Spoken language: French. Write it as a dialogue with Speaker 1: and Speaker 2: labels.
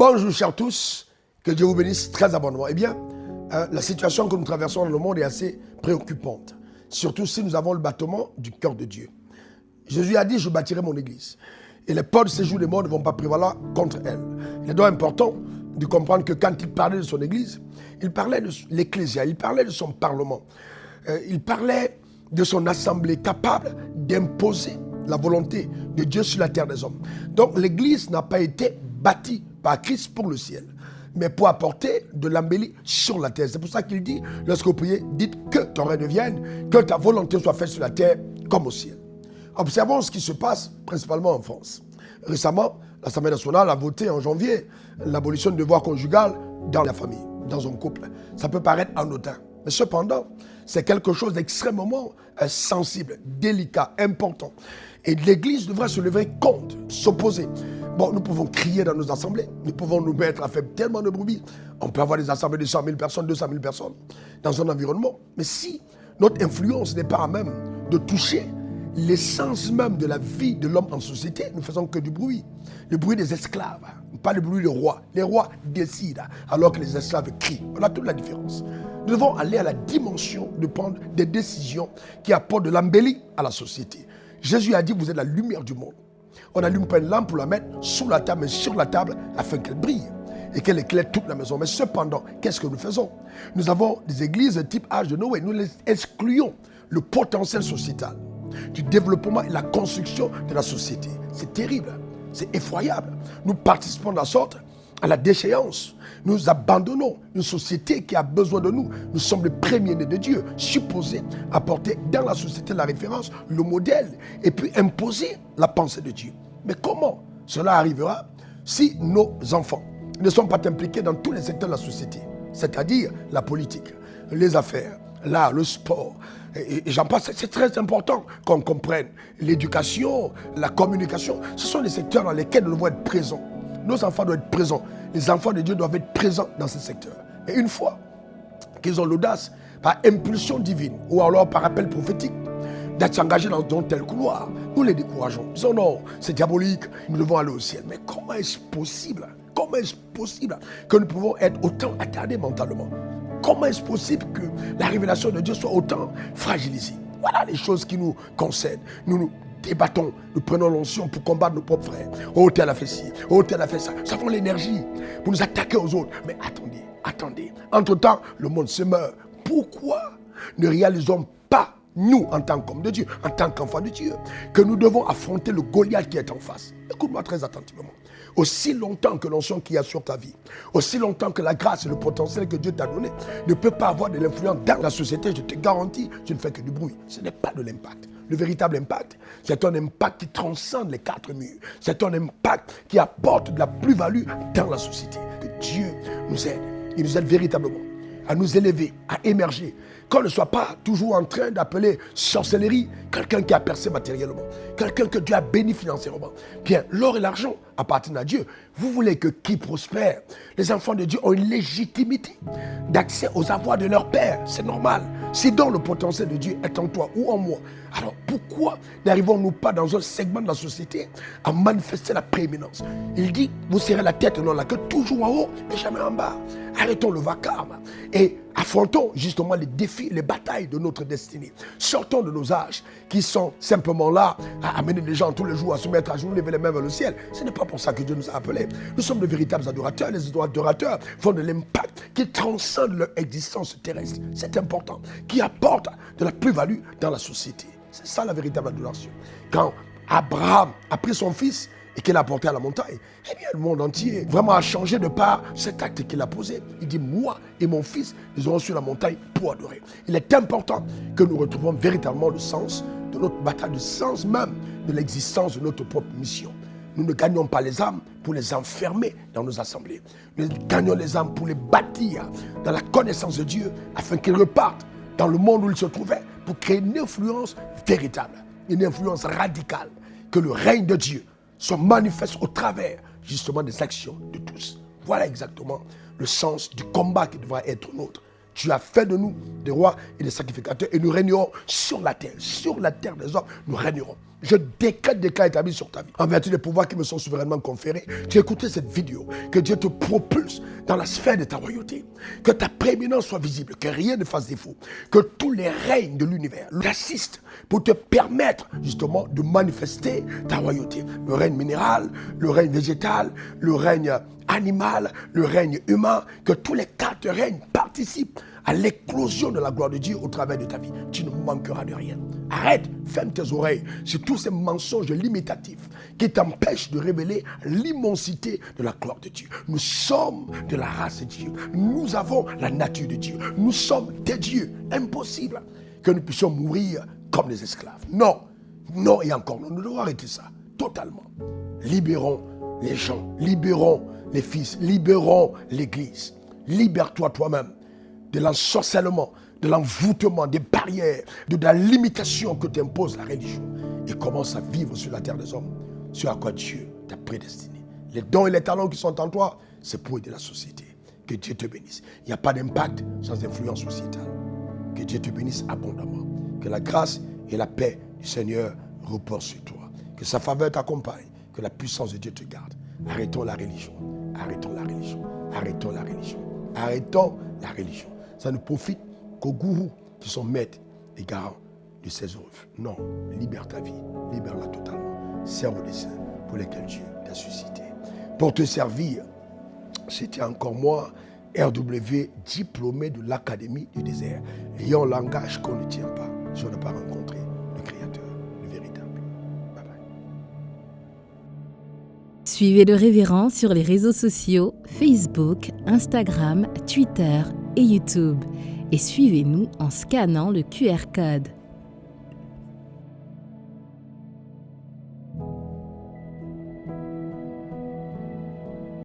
Speaker 1: Bonjour chers tous, que Dieu vous bénisse très abondamment. Eh bien, la situation que nous traversons dans le monde est assez préoccupante, surtout si nous avons le battement du cœur de Dieu. Jésus a dit, je bâtirai mon église, et les portes de séjour des morts ne vont pas prévaloir contre elle. Il est donc important de comprendre que quand il parlait de son église, il parlait de l'ecclésia, il parlait de son parlement, il parlait de son assemblée capable d'imposer la volonté de Dieu sur la terre des hommes. Donc l'église n'a pas été bâtie par Christ pour le ciel, mais pour apporter de l'embellie sur la terre. C'est pour ça qu'il dit, lorsque vous priez, dites que ton règne vienne, que ta volonté soit faite sur la terre comme au ciel. Observons ce qui se passe principalement en France. Récemment, l'Assemblée nationale a voté en janvier l'abolition du devoir conjugal dans la famille, dans un couple. Ça peut paraître anodin, mais cependant, c'est quelque chose d'extrêmement sensible, délicat, important. Et l'Église devrait se lever contre, s'opposer. Bon, nous pouvons crier dans nos assemblées, nous pouvons nous mettre à faire tellement de bruit. On peut avoir des assemblées de 100 000 personnes, 200 000 personnes dans un environnement. Mais si notre influence n'est pas à même de toucher l'essence même de la vie de l'homme en société, nous ne faisons que du bruit. Le bruit des esclaves, pas le bruit des rois. Les rois décident alors que les esclaves crient. On a toute la différence. Nous devons aller à la dimension de prendre des décisions qui apportent de l'embellie à la société. Jésus a dit, vous êtes la lumière du monde. On n'allume pas une lampe pour la mettre sous la table, mais sur la table afin qu'elle brille et qu'elle éclaire toute la maison. Mais cependant, qu'est-ce que nous faisons? Nous avons des églises type âge de Noé. Nous les excluons le potentiel sociétal du développement et la construction de la société. C'est terrible, c'est effroyable. Nous participons de la sorte à la déchéance. Nous abandonnons une société qui a besoin de nous. Nous sommes les premiers-nés de Dieu, supposés apporter dans la société la référence, le modèle, et puis imposer la pensée de Dieu. Mais comment cela arrivera si nos enfants ne sont pas impliqués dans tous les secteurs de la société, c'est-à-dire la politique, les affaires, l'art, le sport, et j'en passe. C'est très important qu'on comprenne l'éducation, la communication. Ce sont les secteurs dans lesquels nous devons être présents. Nos enfants doivent être présents. Les enfants de Dieu doivent être présents dans ces secteurs. Et une fois qu'ils ont l'audace, par impulsion divine, ou alors par appel prophétique, d'être engagés dans tel couloir, nous les décourageons. Ils disons non, c'est diabolique, nous devons aller au ciel. Mais comment est-ce possible? Comment est-ce possible que nous pouvons être autant attardés mentalement? Comment est-ce possible que la révélation de Dieu soit autant fragilisée? Voilà les choses qui nous concernent. Nous débattons, nous prenons l'onction pour combattre nos propres frères. Oh, tel a fait ci, oh, tel a fait ça. Nous avons l'énergie pour nous attaquer aux autres. Mais attendez. Entre-temps, le monde se meurt. Pourquoi ne réalisons pas, nous, en tant qu'hommes de Dieu, en tant qu'enfants de Dieu, que nous devons affronter le Goliath qui est en face? Écoute-moi très attentivement. Aussi longtemps que l'onction qu'il y a sur ta vie, aussi longtemps que la grâce et le potentiel que Dieu t'a donné ne peut pas avoir de l'influence dans la société, je te garantis, tu ne fais que du bruit. Ce n'est pas de l'impact. Le véritable impact, c'est un impact qui transcende les quatre murs. C'est un impact qui apporte de la plus-value dans la société. Que Dieu nous aide. Il nous aide véritablement à nous élever, à émerger. Qu'on ne soit pas toujours en train d'appeler sorcellerie quelqu'un qui a percé matériellement, quelqu'un que Dieu a béni financièrement. Bien, l'or et l'argent appartiennent à Dieu. Vous voulez que qui prospère? Les enfants de Dieu ont une légitimité d'accès aux avoirs de leur Père. C'est normal. Si donc le potentiel de Dieu est en toi ou en moi, alors pourquoi n'arrivons-nous pas dans un segment de la société à manifester la prééminence? Il dit, vous serrez la tête, non la queue, toujours en haut et jamais en bas. Arrêtons le vacarme et affrontons justement les défis, les batailles de notre destinée. Sortons de nos âges qui sont simplement là à amener les gens tous les jours à se mettre à genoux, lever les mains vers le ciel. Ce n'est pas pour ça que Dieu nous a appelés. Nous sommes de véritables adorateurs. Les adorateurs font de l'impact qui transcende leur existence terrestre. C'est important, qui apporte de la plus-value dans la société. C'est ça la véritable adoration. Quand Abraham a pris son fils et qu'il a porté à la montagne, eh bien le monde entier vraiment a changé de par cet acte qu'il a posé. Il dit, moi et mon fils, nous aurons sur la montagne pour adorer. Il est important que nous retrouvons véritablement le sens de notre bataille, le sens même de l'existence de notre propre mission. Nous ne gagnons pas les âmes pour les enfermer dans nos assemblées. Nous gagnons les âmes pour les bâtir dans la connaissance de Dieu afin qu'ils repartent dans le monde où ils se trouvaient pour créer une influence véritable, une influence radicale, que le règne de Dieu soit manifeste au travers justement des actions de tous. Voilà exactement le sens du combat qui devra être nôtre. Tu as fait de nous des rois et des sacrificateurs et nous régnerons sur la terre des hommes, nous régnerons. Je décrète des cas établis sur ta vie. En vertu des pouvoirs qui me sont souverainement conférés, tu as écouté cette vidéo. Que Dieu te propulse dans la sphère de ta royauté. Que ta prééminence soit visible. Que rien ne fasse défaut. Que tous les règnes de l'univers t'assistent pour te permettre justement de manifester ta royauté. Le règne minéral, le règne végétal, le règne animal, le règne humain. Que tous les quatre règnes participent à l'éclosion de la gloire de Dieu au travers de ta vie. Tu ne manqueras de rien. Arrête, ferme tes oreilles sur tous ces mensonges limitatifs qui t'empêchent de révéler l'immensité de la gloire de Dieu. Nous sommes de la race de Dieu. Nous avons la nature de Dieu. Nous sommes des dieux. Impossible que nous puissions mourir comme des esclaves. Non, non et encore non. Nous devons arrêter ça totalement. Libérons les gens, libérons les fils, libérons l'Église. Libère-toi toi-même de l'ensorcellement, de l'envoûtement, des barrières, de la limitation que t'impose la religion. Et commence à vivre sur la terre des hommes, sur à quoi Dieu t'a prédestiné. Les dons et les talents qui sont en toi, c'est pour aider la société. Que Dieu te bénisse. Il n'y a pas d'impact sans influence sociétale. Que Dieu te bénisse abondamment. Que la grâce et la paix du Seigneur reposent sur toi. Que sa faveur t'accompagne. Que la puissance de Dieu te garde. Arrêtons la religion. Arrêtons la religion. Arrêtons la religion. Arrêtons la religion. Ça ne profite qu'aux gourous qui sont maîtres et garants de ses œuvres. Non, libère ta vie, libère-la totalement. Serve les saints pour lesquels Dieu t'a suscité. Pour te servir, c'était encore moi, RW, diplômé de l'Académie du désert, ayant un langage qu'on ne tient pas. Je n'ai pas rencontré le Créateur, le véritable. Bye bye.
Speaker 2: Suivez le révérend sur les réseaux sociaux, Facebook, Instagram, Twitter et YouTube. Et suivez-nous en scannant le QR code.